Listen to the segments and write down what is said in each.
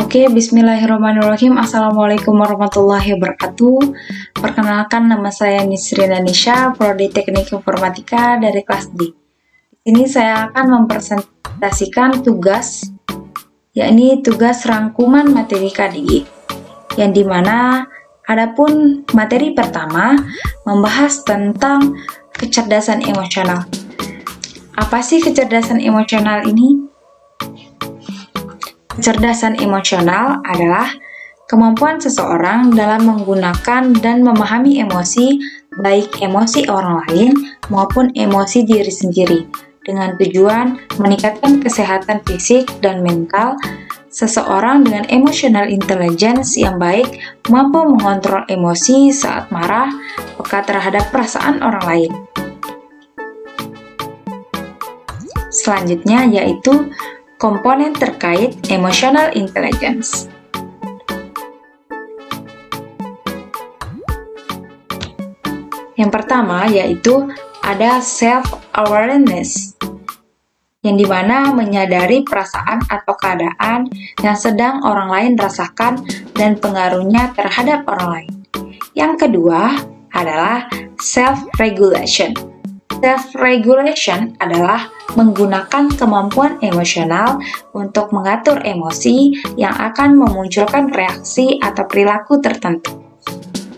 Oke, bismillahirrahmanirrahim. Assalamualaikum warahmatullahi wabarakatuh. Perkenalkan, nama saya Nisrina Nisha, Prodi Teknik Informatika dari kelas D. Ini saya akan mempresentasikan tugas, yakni tugas rangkuman materi KDI, yang dimana adapun materi pertama membahas tentang kecerdasan emosional. Apa sih kecerdasan emosional ini? Kecerdasan emosional adalah kemampuan seseorang dalam menggunakan dan memahami emosi, baik emosi orang lain maupun emosi diri sendiri, dengan tujuan meningkatkan kesehatan fisik dan mental. Seseorang dengan emotional intelligence yang baik mampu mengontrol emosi saat marah, peka terhadap perasaan orang lain. Selanjutnya yaitu komponen terkait emotional intelligence. Yang pertama yaitu ada self-awareness, yang dimana menyadari perasaan atau keadaan yang sedang orang lain rasakan dan pengaruhnya terhadap orang lain. Yang kedua adalah self-regulation. Self-regulation adalah menggunakan kemampuan emosional untuk mengatur emosi yang akan memunculkan reaksi atau perilaku tertentu.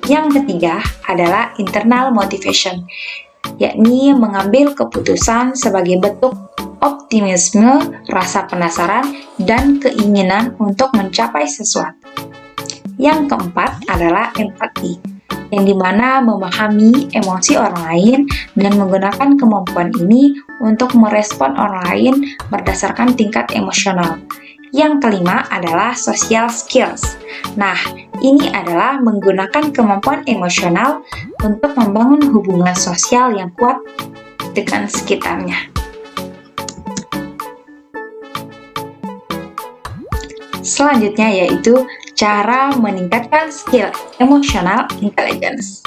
Yang ketiga adalah internal motivation, yakni mengambil keputusan sebagai bentuk optimisme, rasa penasaran, dan keinginan untuk mencapai sesuatu. Yang keempat adalah empati, yang dimana memahami emosi orang lain dan menggunakan kemampuan ini untuk merespon orang lain berdasarkan tingkat emosional. Yang kelima adalah social skills. Nah, ini adalah menggunakan kemampuan emosional untuk membangun hubungan sosial yang kuat dengan sekitarnya. Selanjutnya yaitu cara meningkatkan skill emotional intelligence.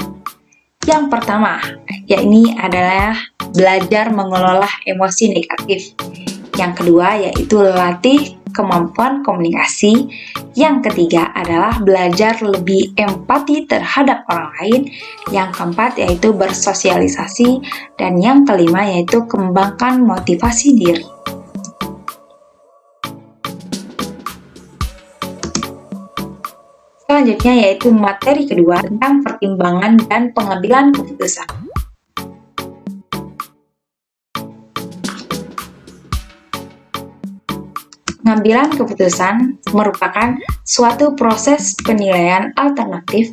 Yang pertama, yakni adalah belajar mengelola emosi negatif. Yang kedua yaitu latih kemampuan komunikasi. Yang ketiga adalah belajar lebih empati terhadap orang lain. Yang keempat yaitu bersosialisasi. Dan yang kelima yaitu kembangkan motivasi diri. Selanjutnya yaitu materi kedua tentang pertimbangan dan pengambilan keputusan. Pengambilan keputusan merupakan suatu proses penilaian alternatif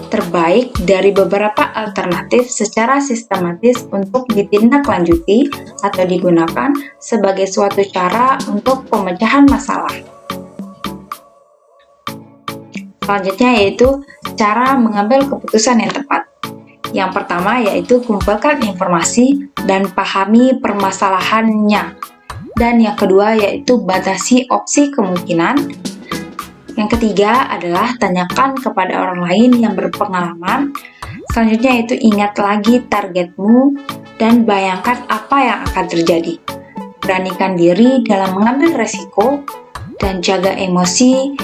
terbaik dari beberapa alternatif secara sistematis untuk ditindaklanjuti atau digunakan sebagai suatu cara untuk pemecahan masalah. Selanjutnya yaitu cara mengambil keputusan yang tepat. Yang pertama yaitu kumpulkan informasi dan pahami permasalahannya. Dan yang kedua yaitu batasi opsi kemungkinan. Yang ketiga adalah tanyakan kepada orang lain yang berpengalaman. Selanjutnya yaitu ingat lagi targetmu dan bayangkan apa yang akan terjadi. Beranikan diri dalam mengambil resiko dan jaga emosi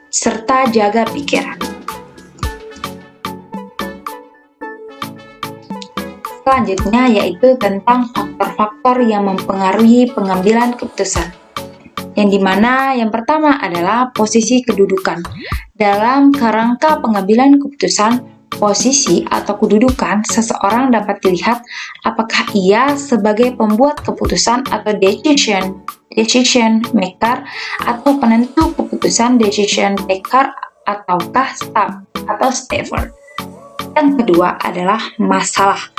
serta jaga pikiran. Selanjutnya yaitu tentang faktor-faktor yang mempengaruhi pengambilan keputusan. Yang dimana yang pertama adalah posisi kedudukan. Dalam kerangka pengambilan keputusan, posisi atau kedudukan seseorang dapat dilihat apakah ia sebagai pembuat keputusan atau decision maker atau penentu keputusan decision taker ataukah staff atau staffer. Yang kedua adalah masalah.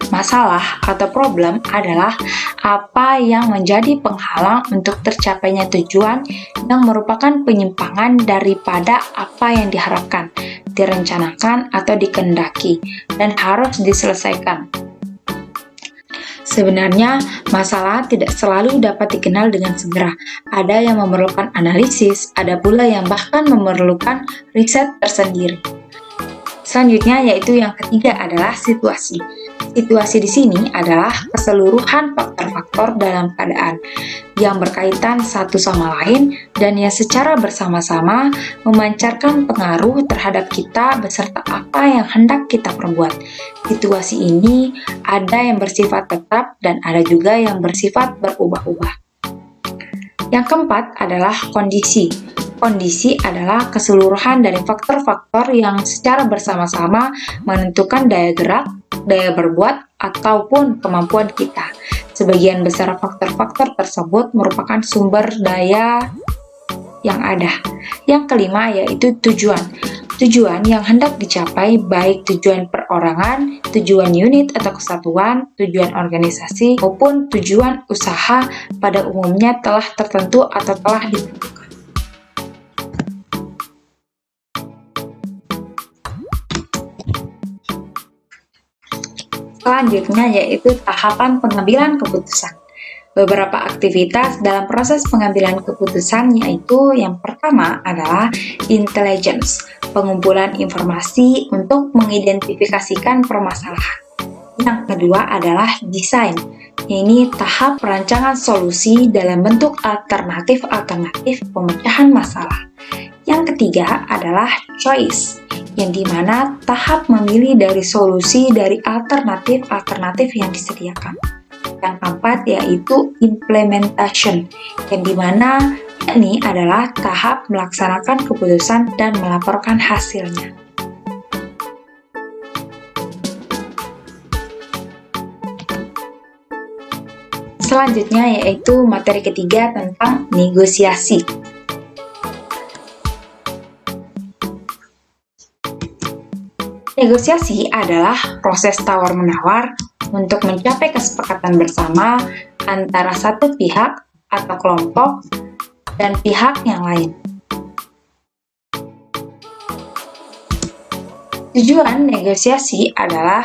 Masalah atau problem adalah apa yang menjadi penghalang untuk tercapainya tujuan yang merupakan penyimpangan daripada apa yang diharapkan, direncanakan atau dikehendaki dan harus diselesaikan. Sebenarnya, masalah tidak selalu dapat dikenal dengan segera. Ada yang memerlukan analisis, ada pula yang bahkan memerlukan riset tersendiri. Selanjutnya yaitu yang ketiga adalah situasi. Situasi di sini adalah keseluruhan faktor-faktor dalam keadaan yang berkaitan satu sama lain dan yang secara bersama-sama memancarkan pengaruh terhadap kita beserta apa yang hendak kita perbuat. Situasi ini ada yang bersifat tetap dan ada juga yang bersifat berubah-ubah. Yang keempat adalah kondisi. Kondisi adalah keseluruhan dari faktor-faktor yang secara bersama-sama menentukan daya gerak, daya berbuat, ataupun kemampuan kita. Sebagian besar faktor-faktor tersebut merupakan sumber daya yang ada. Yang kelima yaitu tujuan. Tujuan yang hendak dicapai baik tujuan perorangan, tujuan unit atau kesatuan, tujuan organisasi, maupun tujuan usaha pada umumnya telah tertentu atau telah ditentukan. Selanjutnya yaitu tahapan pengambilan keputusan. Beberapa aktivitas dalam proses pengambilan keputusan yaitu yang pertama adalah intelligence, pengumpulan informasi untuk mengidentifikasikan permasalahan. Yang kedua adalah design, ini tahap perancangan solusi dalam bentuk alternatif-alternatif pemecahan masalah. Yang ketiga adalah choice, yang dimana tahap memilih dari solusi dari alternatif-alternatif yang disediakan. Yang keempat yaitu implementation, yang dimana ini adalah tahap melaksanakan keputusan dan melaporkan hasilnya. Selanjutnya yaitu materi ketiga tentang negosiasi. Negosiasi adalah proses tawar-menawar untuk mencapai kesepakatan bersama antara satu pihak atau kelompok dan pihak yang lain. Tujuan negosiasi adalah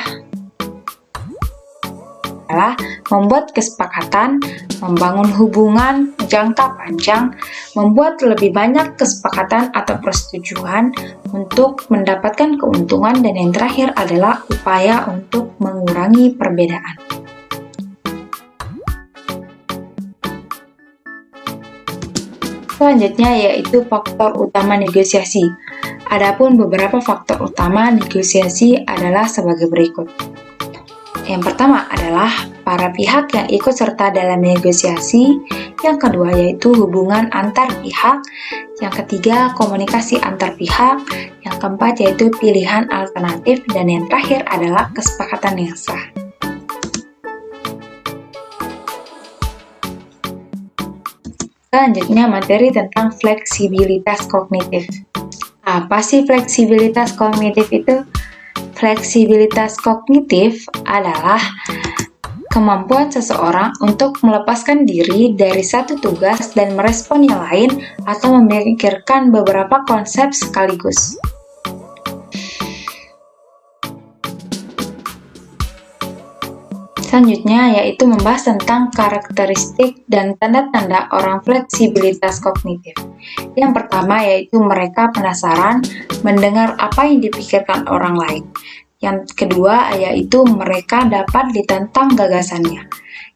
membuat kesepakatan, membangun hubungan jangka panjang, membuat lebih banyak kesepakatan atau persetujuan untuk mendapatkan keuntungan, dan yang terakhir adalah upaya untuk mengurangi perbedaan. Selanjutnya yaitu faktor utama negosiasi. Adapun beberapa faktor utama negosiasi adalah sebagai berikut. Yang pertama adalah para pihak yang ikut serta dalam negosiasi. Yang kedua yaitu hubungan antar pihak. Yang ketiga komunikasi antar pihak. Yang keempat yaitu pilihan alternatif. Dan yang terakhir adalah kesepakatan yang sah. Selanjutnya materi tentang fleksibilitas kognitif. Apa sih fleksibilitas kognitif itu? Fleksibilitas kognitif adalah kemampuan seseorang untuk melepaskan diri dari satu tugas dan merespon yang lain atau memikirkan beberapa konsep sekaligus. Selanjutnya yaitu membahas tentang karakteristik dan tanda-tanda orang fleksibilitas kognitif. Yang pertama yaitu mereka penasaran mendengar apa yang dipikirkan orang lain. Yang kedua yaitu mereka dapat ditantang gagasannya.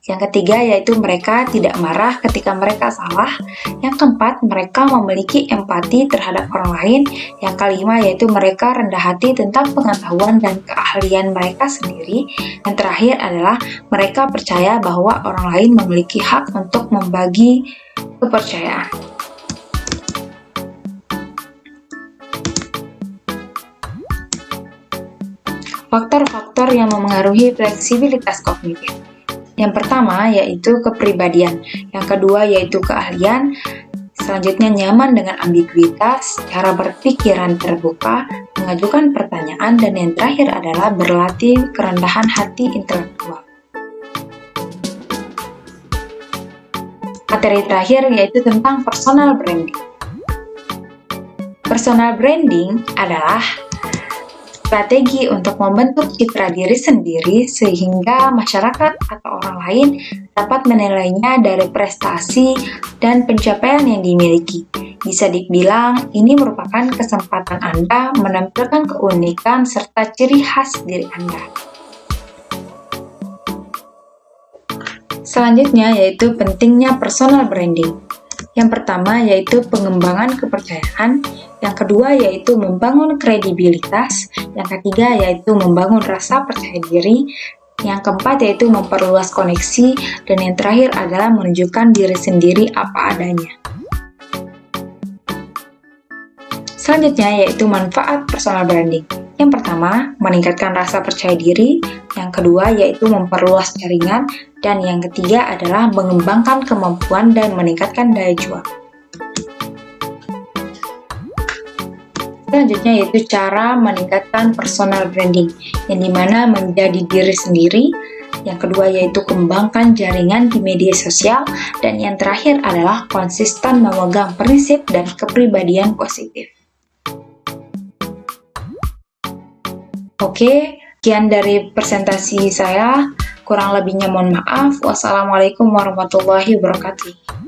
Yang ketiga yaitu mereka tidak marah ketika mereka salah. Yang keempat, mereka memiliki empati terhadap orang lain. Yang kelima yaitu mereka rendah hati tentang pengetahuan dan keahlian mereka sendiri. Yang terakhir adalah mereka percaya bahwa orang lain memiliki hak untuk membagi kepercayaan. Faktor-faktor yang memengaruhi fleksibilitas kognitif. Yang pertama yaitu kepribadian, yang kedua yaitu keahlian, selanjutnya nyaman dengan ambiguitas, cara berpikiran terbuka, mengajukan pertanyaan, dan yang terakhir adalah berlatih kerendahan hati intelektual. Materi terakhir yaitu tentang personal branding. Personal branding adalah strategi untuk membentuk citra diri sendiri sehingga masyarakat atau orang lain dapat menilainya dari prestasi dan pencapaian yang dimiliki. Bisa dibilang, ini merupakan kesempatan Anda menampilkan keunikan serta ciri khas diri Anda. Selanjutnya yaitu pentingnya personal branding. Yang pertama yaitu pengembangan kepercayaan, yang kedua yaitu membangun kredibilitas, yang ketiga yaitu membangun rasa percaya diri, yang keempat yaitu memperluas koneksi, dan yang terakhir adalah menunjukkan diri sendiri apa adanya. Selanjutnya yaitu manfaat personal branding. Yang pertama, meningkatkan rasa percaya diri, yang kedua yaitu memperluas jaringan, dan yang ketiga adalah mengembangkan kemampuan dan meningkatkan daya juang. Selanjutnya yaitu cara meningkatkan personal branding, yang dimana menjadi diri sendiri, yang kedua yaitu kembangkan jaringan di media sosial, dan yang terakhir adalah konsisten memegang prinsip dan kepribadian positif. Oke, sekian dari presentasi saya. Kurang lebihnya mohon maaf. Wassalamualaikum warahmatullahi wabarakatuh.